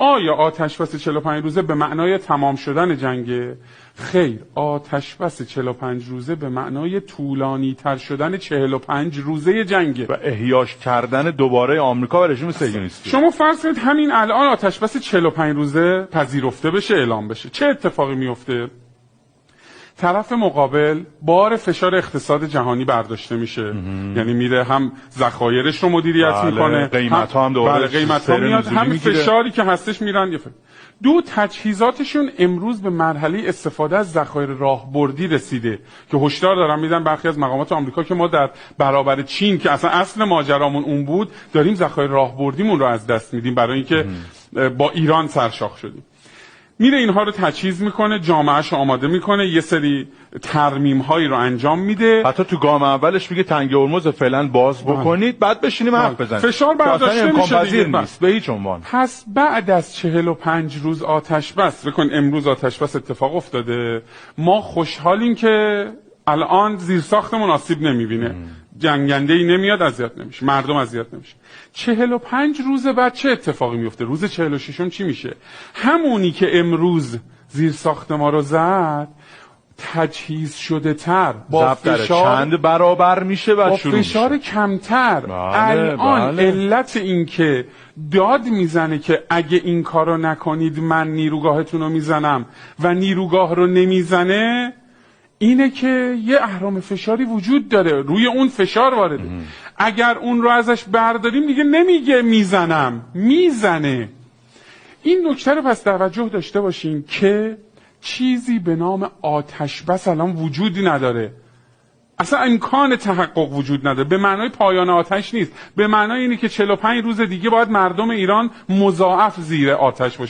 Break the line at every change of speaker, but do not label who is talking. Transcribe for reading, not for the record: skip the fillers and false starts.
آیا آتش‌بس 45 روزه به معنای تمام شدن جنگه؟ خیر، آتش‌بس 45 روزه به معنای طولانی تر شدن 45 روزه جنگه
و احیاش کردن دوباره آمریکا و رژیم صهیونیستی.
شما فرض کنید همین الان آتش‌بس 45 روزه پذیرفته بشه، اعلام بشه، چه اتفاقی میفته؟ طرف مقابل بار فشار اقتصاد جهانی برداشته میشه، یعنی میره هم ذخایرش رو مدیریت میکنه،
قیمت‌ها هم دوباره
قیمت‌ها میاد، هم فشاری که هستش میرن. دو، تجهیزاتشون امروز به مرحله استفاده از ذخایر راهبردی رسیده که هشدار دارن میدن برخی از مقامات آمریکا که ما در برابر چین که اصل ماجرامون اون بود، داریم ذخایر راهبردیمون رو از دست میدیم برای اینکه با ایران سرشاخ شدیم. میره اینها رو تجهیز میکنه، جامعهش آماده میکنه، یه سری ترمیم هایی رو انجام میده.
حتی تو گام اولش میگه تنگه هرمز فعلا باز بکنید، بعد بشینیم حرف بزنیم.
فشار برداشته میشه
نیست به هیچ عنوان.
پس بعد از 45 روز آتش‌بس، بکن امروز آتش‌بس اتفاق افتاده، ما خوشحالیم که الان زیرساختمون آسیب نمیبینه، جنگنده‌ای نمیاد، اذیت نمیشه، مردم اذیت نمیشه. 45 روز بعد چه اتفاقی میفته؟ روز 46م چی میشه؟ همونی که امروز زیرساخت ما رو زد تجهیز شده تر، با فشار
چند برابر میشه و
با فشار کمتر. الان علت این که داد میزنه که اگه این کارو نکنید من نیروگاهتون رو میزنم و نیروگاه رو نمیزنه، اینه که یه اهرم فشاری وجود داره، روی اون فشار وارده. اگر اون رو ازش برداریم دیگه نمیگه میزنم، میزنه. این نکته رو پس توجه داشته باشین که چیزی به نام آتش‌بس الان وجودی نداره، اصلا امکان تحقق وجود نداره. به معنای پایان آتش نیست، به معنای اینه که 45 روز دیگه باید مردم ایران مضاعف زیر آتش باشه.